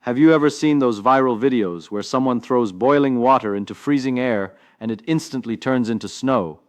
Have you ever seen those viral videos where someone throws boiling water into freezing air and it instantly turns into snow?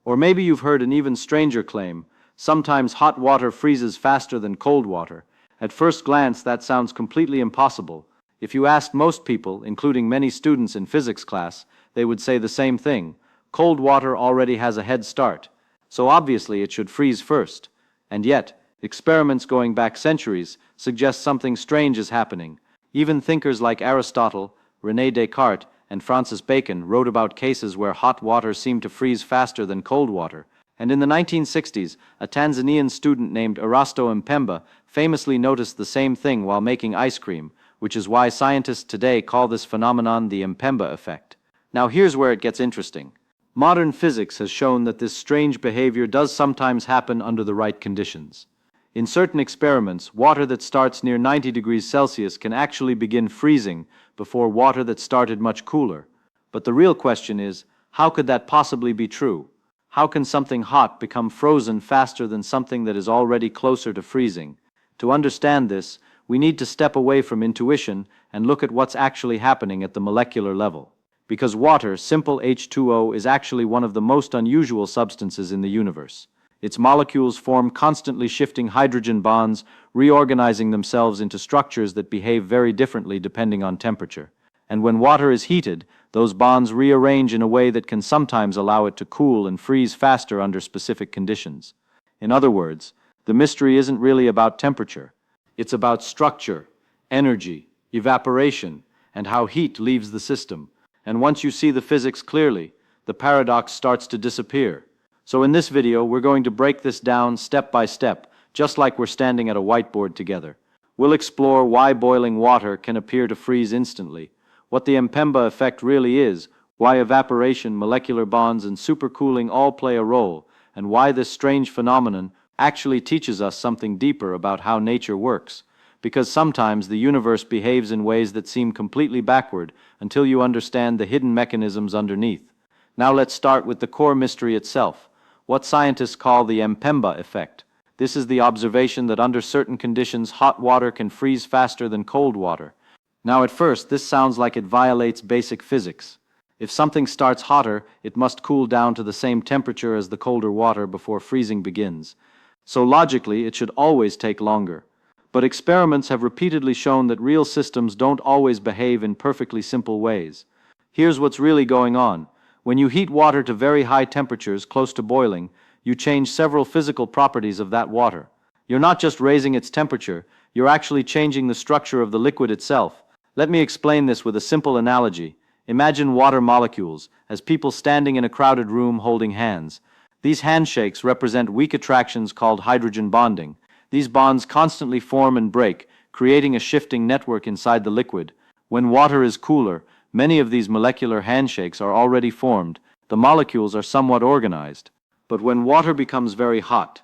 Or maybe you've heard an even stranger claim: sometimes hot water freezes faster than cold water. At first glance, that sounds completely impossible. If you asked most people, including many students in physics class, they would say the same thing: cold water already has a head start, so obviously it should freeze first. And yet, experiments going back centuries suggest something strange is happening. Even thinkers like Aristotle, René Descartes, and Francis Bacon wrote about cases where hot water seemed to freeze faster than cold water. And in the 1960s, a Tanzanian student named Erasto Mpemba famously noticed the same thing while making ice cream, which is why scientists today call this phenomenon the Mpemba Effect. Now here's where it gets interesting. Modern physics has shown that this strange behavior does sometimes happen under the right conditions. In certain experiments, water that starts near 90 degrees Celsius can actually begin freezing before water that started much cooler. But the real question is, how could that possibly be true? How can something hot become frozen faster than something that is already closer to freezing? To understand this, we need to step away from intuition and look at what's actually happening at the molecular level. Because water, simple H2O, is actually one of the most unusual substances in the universe. Its molecules form constantly shifting hydrogen bonds, reorganizing themselves into structures that behave very differently depending on temperature. And when water is heated, those bonds rearrange in a way that can sometimes allow it to cool and freeze faster under specific conditions. In other words, the mystery isn't really about temperature. It's about structure, energy, evaporation, and how heat leaves the system. And once you see the physics clearly, the paradox starts to disappear. So in this video, we're going to break this down step by step, just like we're standing at a whiteboard together. We'll explore why boiling water can appear to freeze instantly, what the Mpemba effect really is, why evaporation, molecular bonds, and supercooling all play a role, and why this strange phenomenon actually teaches us something deeper about how nature works. Because sometimes the universe behaves in ways that seem completely backward until you understand the hidden mechanisms underneath. Now let's start with the core mystery itself, what scientists call the Mpemba effect. This is the observation that under certain conditions hot water can freeze faster than cold water. Now at first, this sounds like it violates basic physics. If something starts hotter, it must cool down to the same temperature as the colder water before freezing begins. So logically, it should always take longer. But experiments have repeatedly shown that real systems don't always behave in perfectly simple ways. Here's what's really going on. When you heat water to very high temperatures close to boiling, you change several physical properties of that water. You're not just raising its temperature, you're actually changing the structure of the liquid itself. Let me explain this with a simple analogy. Imagine water molecules as people standing in a crowded room holding hands. These handshakes represent weak attractions called hydrogen bonding. These bonds constantly form and break, creating a shifting network inside the liquid. When water is cooler, many of these molecular handshakes are already formed. The molecules are somewhat organized. But when water becomes very hot,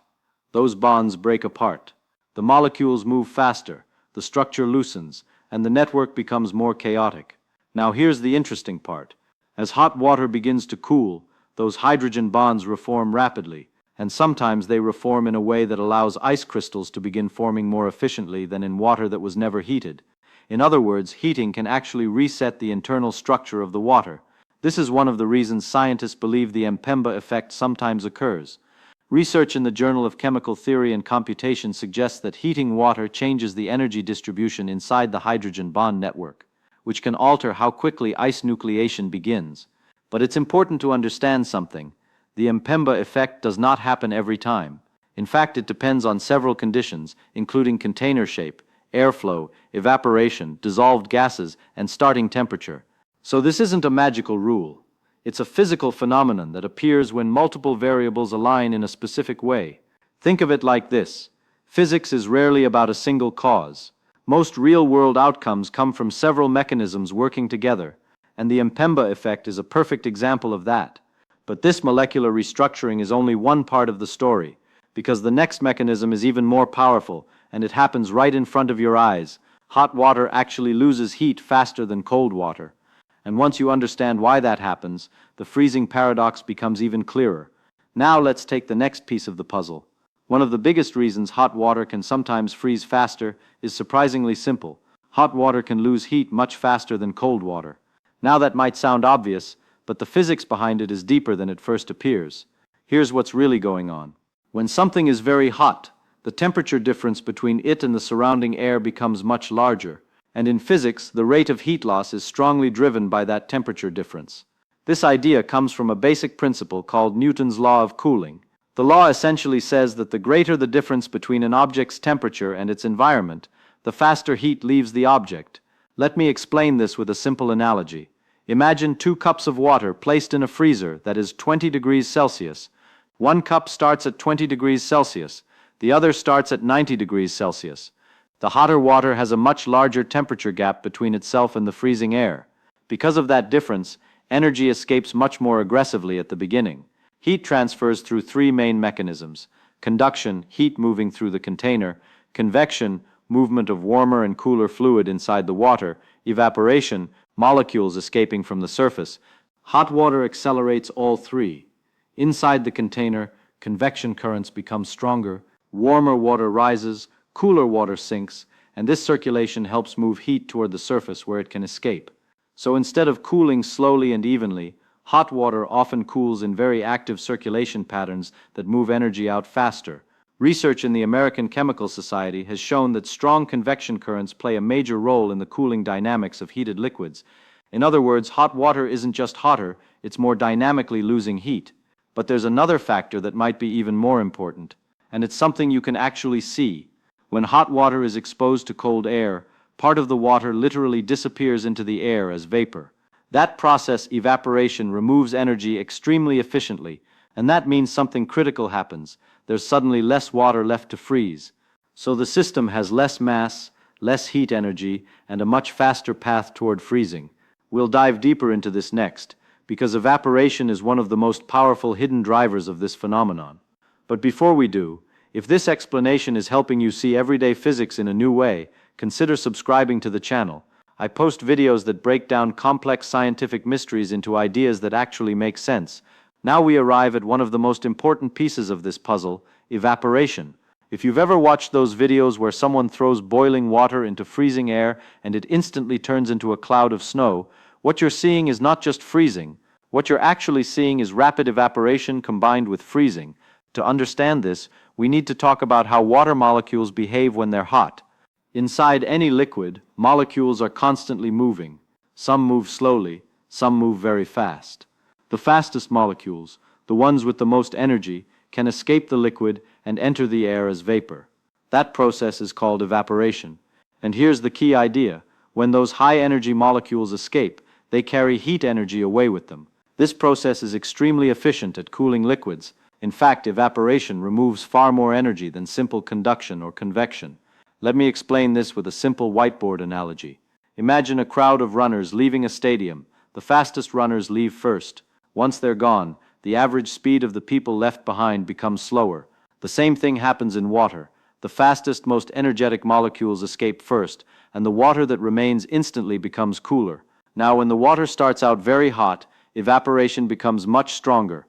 those bonds break apart. The molecules move faster, the structure loosens, and the network becomes more chaotic. Now here's the interesting part. As hot water begins to cool, those hydrogen bonds reform rapidly, and sometimes they reform in a way that allows ice crystals to begin forming more efficiently than in water that was never heated. In other words, heating can actually reset the internal structure of the water. This is one of the reasons scientists believe the Mpemba effect sometimes occurs. Research in the Journal of Chemical Theory and Computation suggests that heating water changes the energy distribution inside the hydrogen bond network, which can alter how quickly ice nucleation begins. But it's important to understand something. The Mpemba effect does not happen every time. In fact, it depends on several conditions, including container shape, airflow, evaporation, dissolved gases, and starting temperature. So this isn't a magical rule. It's a physical phenomenon that appears when multiple variables align in a specific way. Think of it like this. Physics is rarely about a single cause. Most real-world outcomes come from several mechanisms working together, and the Mpemba effect is a perfect example of that. But this molecular restructuring is only one part of the story, because the next mechanism is even more powerful, and it happens right in front of your eyes. Hot water actually loses heat faster than cold water. And once you understand why that happens, the freezing paradox becomes even clearer. Now let's take the next piece of the puzzle. One of the biggest reasons hot water can sometimes freeze faster is surprisingly simple. Hot water can lose heat much faster than cold water. Now that might sound obvious, but the physics behind it is deeper than it first appears. Here's what's really going on. When something is very hot, the temperature difference between it and the surrounding air becomes much larger, and in physics, the rate of heat loss is strongly driven by that temperature difference. This idea comes from a basic principle called Newton's law of cooling. The law essentially says that the greater the difference between an object's temperature and its environment, the faster heat leaves the object. Let me explain this with a simple analogy. Imagine 2 cups of water placed in a freezer that is 20 degrees Celsius. One cup starts at 20 degrees Celsius, the other starts at 90 degrees Celsius. The hotter water has a much larger temperature gap between itself and the freezing air. Because of that difference, energy escapes much more aggressively at the beginning. Heat transfers through 3 main mechanisms: conduction, heat moving through the container; convection, movement of warmer and cooler fluid inside the water; evaporation, molecules escaping from the surface. Hot water accelerates all 3. Inside the container, convection currents become stronger, warmer water rises, cooler water sinks, and this circulation helps move heat toward the surface where it can escape. So instead of cooling slowly and evenly, hot water often cools in very active circulation patterns that move energy out faster. Research in the American Chemical Society has shown that strong convection currents play a major role in the cooling dynamics of heated liquids. In other words, hot water isn't just hotter, it's more dynamically losing heat. But there's another factor that might be even more important, and it's something you can actually see. When hot water is exposed to cold air, part of the water literally disappears into the air as vapor. That process, evaporation, removes energy extremely efficiently, and that means something critical happens. There's suddenly less water left to freeze. So the system has less mass, less heat energy, and a much faster path toward freezing. We'll dive deeper into this next, because evaporation is one of the most powerful hidden drivers of this phenomenon. But before we do, if this explanation is helping you see everyday physics in a new way, consider subscribing to the channel. I post videos that break down complex scientific mysteries into ideas that actually make sense. Now we arrive at one of the most important pieces of this puzzle: evaporation. If you've ever watched those videos where someone throws boiling water into freezing air and it instantly turns into a cloud of snow, what you're seeing is not just freezing. What you're actually seeing is rapid evaporation combined with freezing. To understand this, we need to talk about how water molecules behave when they're hot. Inside any liquid, molecules are constantly moving. Some move slowly, some move very fast. The fastest molecules, the ones with the most energy, can escape the liquid and enter the air as vapor. That process is called evaporation. And here's the key idea: when those high-energy molecules escape, they carry heat energy away with them. This process is extremely efficient at cooling liquids. In fact, evaporation removes far more energy than simple conduction or convection. Let me explain this with a simple whiteboard analogy. Imagine a crowd of runners leaving a stadium. The fastest runners leave first. Once they're gone, the average speed of the people left behind becomes slower. The same thing happens in water. The fastest, most energetic molecules escape first, and the water that remains instantly becomes cooler. Now, when the water starts out very hot, evaporation becomes much stronger.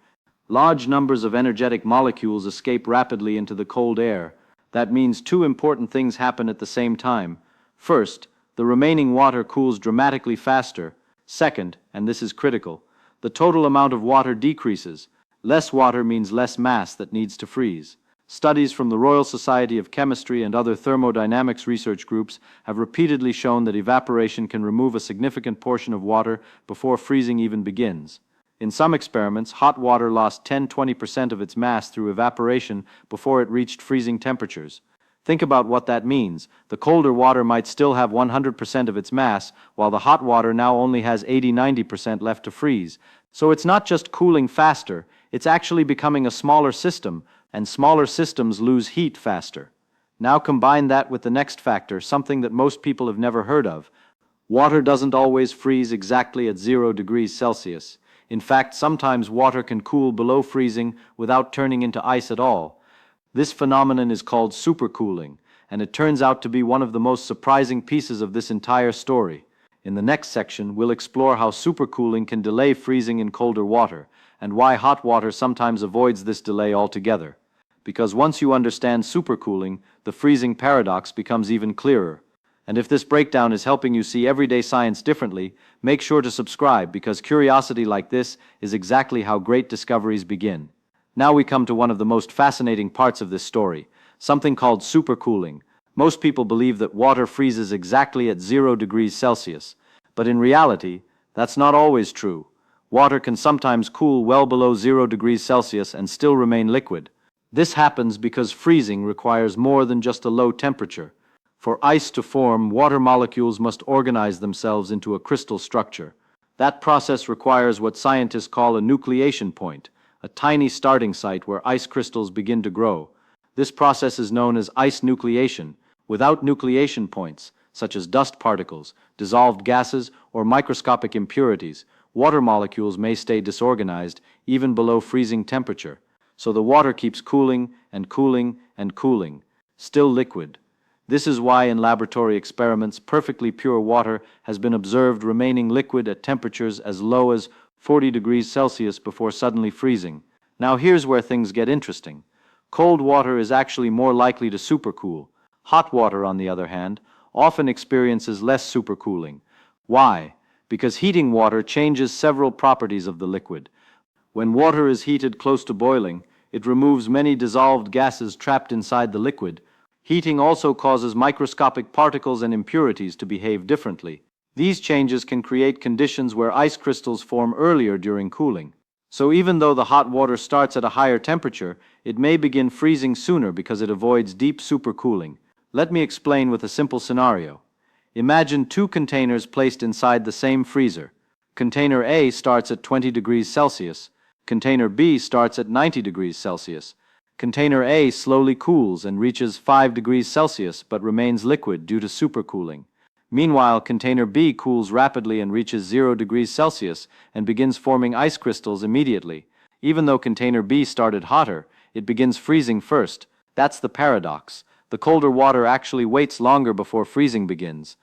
Large numbers of energetic molecules escape rapidly into the cold air. That means 2 important things happen at the same time. First, the remaining water cools dramatically faster. Second, and this is critical, the total amount of water decreases. Less water means less mass that needs to freeze. Studies from the Royal Society of Chemistry and other thermodynamics research groups have repeatedly shown that evaporation can remove a significant portion of water before freezing even begins. In some experiments, hot water lost 10–20% of its mass through evaporation before it reached freezing temperatures. Think about what that means. The colder water might still have 100% of its mass, while the hot water now only has 80–90% left to freeze. So it's not just cooling faster, it's actually becoming a smaller system, and smaller systems lose heat faster. Now combine that with the next factor, something that most people have never heard of. Water doesn't always freeze exactly at 0 degrees Celsius. In fact, sometimes water can cool below freezing without turning into ice at all. This phenomenon is called supercooling, and it turns out to be one of the most surprising pieces of this entire story. In the next section, we'll explore how supercooling can delay freezing in colder water, and why hot water sometimes avoids this delay altogether. Because once you understand supercooling, the freezing paradox becomes even clearer. And if this breakdown is helping you see everyday science differently, make sure to subscribe because curiosity like this is exactly how great discoveries begin. Now we come to one of the most fascinating parts of this story, something called supercooling. Most people believe that water freezes exactly at 0 degrees Celsius, but in reality, that's not always true. Water can sometimes cool well below 0 degrees Celsius and still remain liquid. This happens because freezing requires more than just a low temperature. For ice to form, water molecules must organize themselves into a crystal structure. That process requires what scientists call a nucleation point, a tiny starting site where ice crystals begin to grow. This process is known as ice nucleation. Without nucleation points, such as dust particles, dissolved gases, or microscopic impurities, water molecules may stay disorganized even below freezing temperature. So the water keeps cooling and cooling and cooling, still liquid. This is why in laboratory experiments perfectly pure water has been observed remaining liquid at temperatures as low as 40 degrees Celsius before suddenly freezing. Now here's where things get interesting. Cold water is actually more likely to supercool. Hot water, on the other hand, often experiences less supercooling. Why? Because heating water changes several properties of the liquid. When water is heated close to boiling, it removes many dissolved gases trapped inside the liquid. Heating also causes microscopic particles and impurities to behave differently. These changes can create conditions where ice crystals form earlier during cooling. So even though the hot water starts at a higher temperature, it may begin freezing sooner because it avoids deep supercooling. Let me explain with a simple scenario. Imagine two containers placed inside the same freezer. Container A starts at 20 degrees Celsius. Container B starts at 90 degrees Celsius. Container A slowly cools and reaches 5 degrees Celsius but remains liquid due to supercooling. Meanwhile, container B cools rapidly and reaches 0 degrees Celsius and begins forming ice crystals immediately. Even though container B started hotter, it begins freezing first. That's the paradox. The colder water actually waits longer before freezing begins.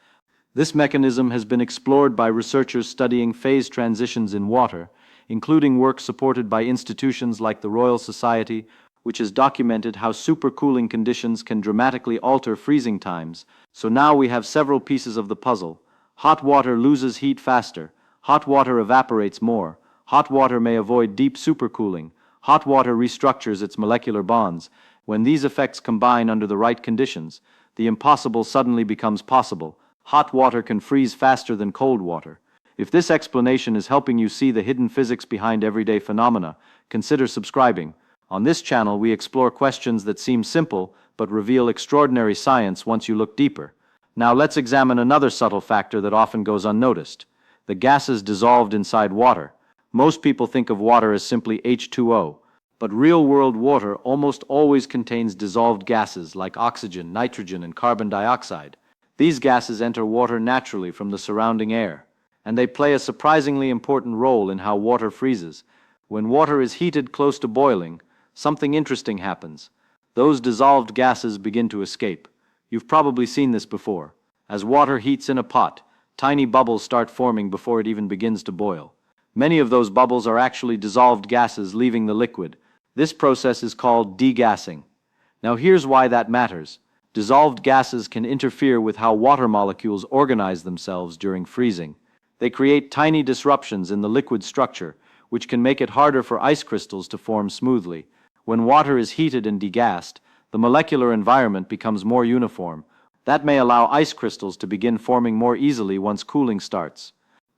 This mechanism has been explored by researchers studying phase transitions in water, including work supported by institutions like the Royal Society, which has documented how supercooling conditions can dramatically alter freezing times. So now we have several pieces of the puzzle. Hot water loses heat faster. Hot water evaporates more. Hot water may avoid deep supercooling. Hot water restructures its molecular bonds. When these effects combine under the right conditions, the impossible suddenly becomes possible. Hot water can freeze faster than cold water. If this explanation is helping you see the hidden physics behind everyday phenomena, consider subscribing. On this channel, we explore questions that seem simple but reveal extraordinary science once you look deeper. Now let's examine another subtle factor that often goes unnoticed: the gases dissolved inside water. Most people think of water as simply H2O, but real-world water almost always contains dissolved gases like oxygen, nitrogen, and carbon dioxide. These gases enter water naturally from the surrounding air, and they play a surprisingly important role in how water freezes. When water is heated close to boiling, something interesting happens. Those dissolved gases begin to escape. You've probably seen this before. As water heats in a pot, tiny bubbles start forming before it even begins to boil. Many of those bubbles are actually dissolved gases leaving the liquid. This process is called degassing. Now here's why that matters. Dissolved gases can interfere with how water molecules organize themselves during freezing. They create tiny disruptions in the liquid structure, which can make it harder for ice crystals to form smoothly. When water is heated and degassed, the molecular environment becomes more uniform. That may allow ice crystals to begin forming more easily once cooling starts.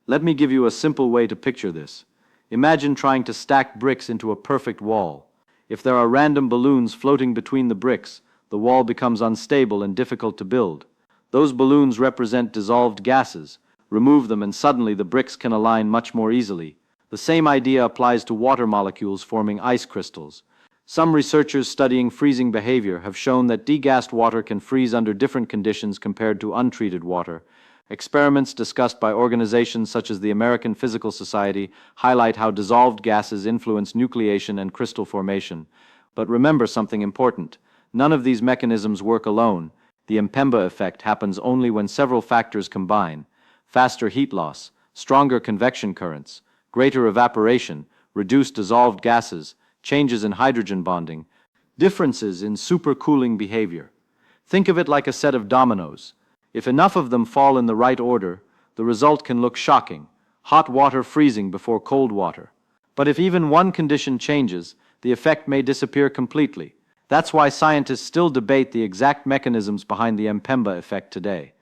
Let me give you a simple way to picture this. Imagine trying to stack bricks into a perfect wall. If there are random balloons floating between the bricks, the wall becomes unstable and difficult to build. Those balloons represent dissolved gases. Remove them and suddenly the bricks can align much more easily. The same idea applies to water molecules forming ice crystals. Some researchers studying freezing behavior have shown that degassed water can freeze under different conditions compared to untreated water. Experiments discussed by organizations such as the American Physical Society highlight how dissolved gases influence nucleation and crystal formation. But remember something important. None of these mechanisms work alone. The Mpemba effect happens only when several factors combine: faster heat loss, stronger convection currents, greater evaporation, reduced dissolved gases, changes in hydrogen bonding, differences in supercooling behavior. Think of it like a set of dominoes. If enough of them fall in the right order, the result can look shocking: hot water freezing before cold water. But if even one condition changes, the effect may disappear completely. That's why scientists still debate the exact mechanisms behind the Mpemba effect today.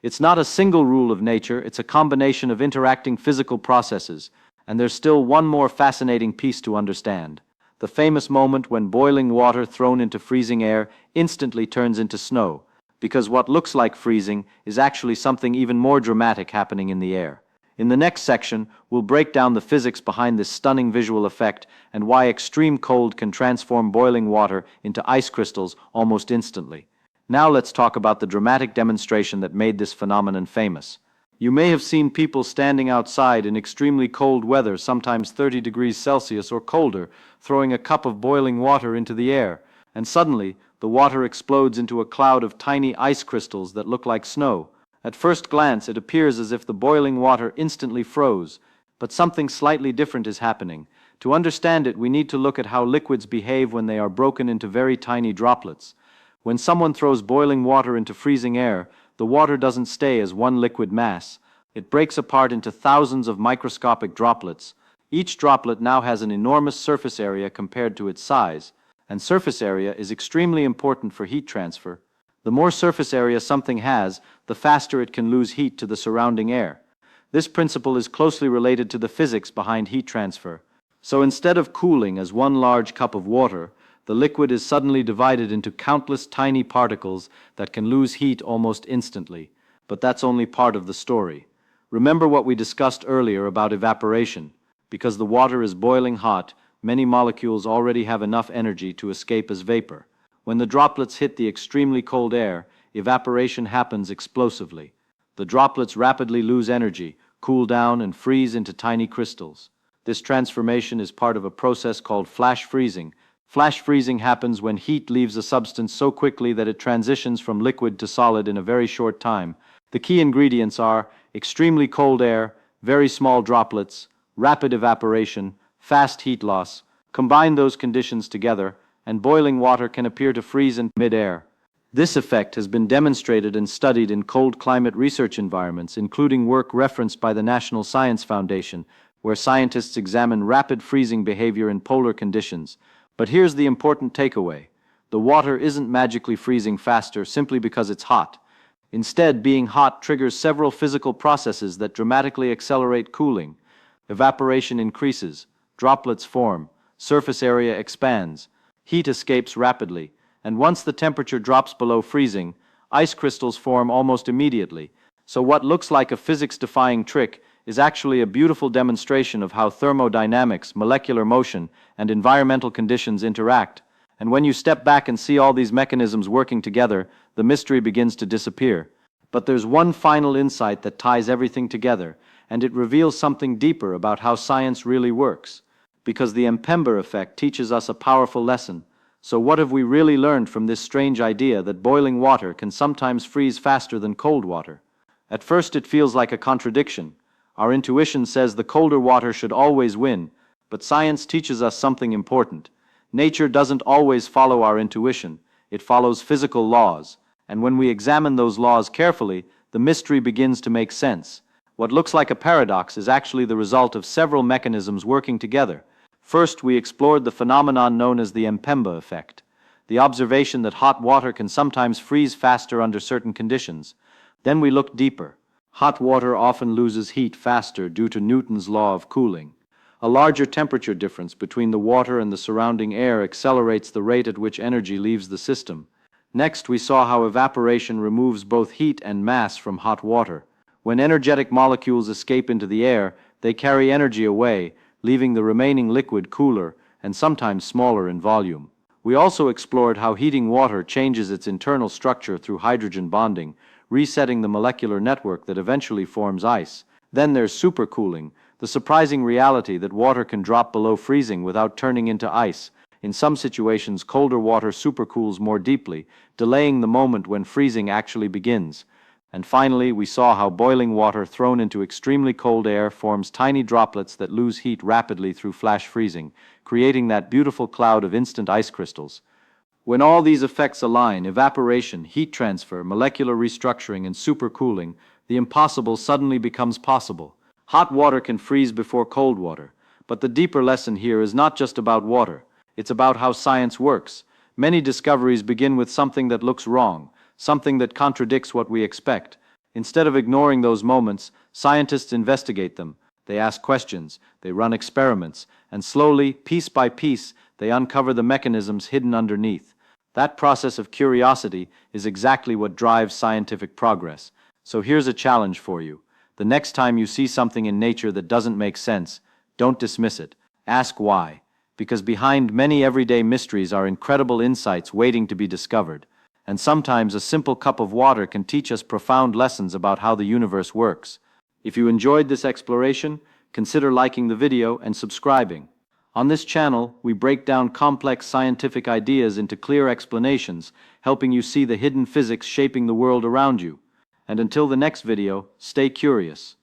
It's not a single rule of nature, it's a combination of interacting physical processes, and there's still one more fascinating piece to understand: the famous moment when boiling water thrown into freezing air instantly turns into snow, because what looks like freezing is actually something even more dramatic happening in the air. In the next section, we'll break down the physics behind this stunning visual effect and why extreme cold can transform boiling water into ice crystals almost instantly. Now let's talk about the dramatic demonstration that made this phenomenon famous. You may have seen people standing outside in extremely cold weather, sometimes 30 degrees Celsius or colder, throwing a cup of boiling water into the air, and suddenly the water explodes into a cloud of tiny ice crystals that look like snow. At first glance, it appears as if the boiling water instantly froze, but something slightly different is happening. To understand it, we need to look at how liquids behave when they are broken into very tiny droplets. When someone throws boiling water into freezing air, the water doesn't stay as one liquid mass. It breaks apart into thousands of microscopic droplets. Each droplet now has an enormous surface area compared to its size, and surface area is extremely important for heat transfer. The more surface area something has, the faster it can lose heat to the surrounding air. This principle is closely related to the physics behind heat transfer. So instead of cooling as one large cup of water, the liquid is suddenly divided into countless tiny particles that can lose heat almost instantly. But that's only part of the story. Remember what we discussed earlier about evaporation. Because the water is boiling hot, many molecules already have enough energy to escape as vapor. When the droplets hit the extremely cold air, evaporation happens explosively. The droplets rapidly lose energy, cool down, and freeze into tiny crystals. This transformation is part of a process called flash freezing. Flash freezing happens when heat leaves a substance so quickly that it transitions from liquid to solid in a very short time. The key ingredients are extremely cold air, very small droplets, rapid evaporation, fast heat loss. Combine those conditions together, and boiling water can appear to freeze in mid-air. This effect has been demonstrated and studied in cold climate research environments, including work referenced by the National Science Foundation, where scientists examine rapid freezing behavior in polar conditions. But here's the important takeaway: the water isn't magically freezing faster simply because it's hot. Instead, being hot triggers several physical processes that dramatically accelerate cooling. Evaporation increases, droplets form, surface area expands, heat escapes rapidly, and once the temperature drops below freezing, ice crystals form almost immediately. So what looks like a physics-defying trick is actually a beautiful demonstration of how thermodynamics, molecular motion, and environmental conditions interact. And when you step back and see all these mechanisms working together, the mystery begins to disappear. But there's one final insight that ties everything together, and it reveals something deeper about how science really works. Because the Mpemba effect teaches us a powerful lesson. So what have we really learned from this strange idea that boiling water can sometimes freeze faster than cold water? At first it feels like a contradiction. Our intuition says the colder water should always win, but science teaches us something important. Nature doesn't always follow our intuition, it follows physical laws, and when we examine those laws carefully, the mystery begins to make sense. What looks like a paradox is actually the result of several mechanisms working together. First, we explored the phenomenon known as the Mpemba effect, the observation that hot water can sometimes freeze faster under certain conditions. Then we looked deeper. Hot water often loses heat faster due to Newton's law of cooling. A larger temperature difference between the water and the surrounding air accelerates the rate at which energy leaves the system. Next, we saw how evaporation removes both heat and mass from hot water. When energetic molecules escape into the air, they carry energy away, leaving the remaining liquid cooler and sometimes smaller in volume. We also explored how heating water changes its internal structure through hydrogen bonding, resetting the molecular network that eventually forms ice. Then there's supercooling, the surprising reality that water can drop below freezing without turning into ice. In some situations, colder water supercools more deeply, delaying the moment when freezing actually begins. And finally, we saw how boiling water thrown into extremely cold air forms tiny droplets that lose heat rapidly through flash freezing, creating that beautiful cloud of instant ice crystals. When all these effects align, evaporation, heat transfer, molecular restructuring, and supercooling, the impossible suddenly becomes possible. Hot water can freeze before cold water, but the deeper lesson here is not just about water. It's about how science works. Many discoveries begin with something that looks wrong, something that contradicts what we expect. Instead of ignoring those moments, scientists investigate them. They ask questions, they run experiments, and slowly, piece by piece, they uncover the mechanisms hidden underneath. That process of curiosity is exactly what drives scientific progress. So here's a challenge for you. The next time you see something in nature that doesn't make sense, don't dismiss it. Ask why. Because behind many everyday mysteries are incredible insights waiting to be discovered. And sometimes a simple cup of water can teach us profound lessons about how the universe works. If you enjoyed this exploration, consider liking the video and subscribing. On this channel, we break down complex scientific ideas into clear explanations, helping you see the hidden physics shaping the world around you. And until the next video, stay curious.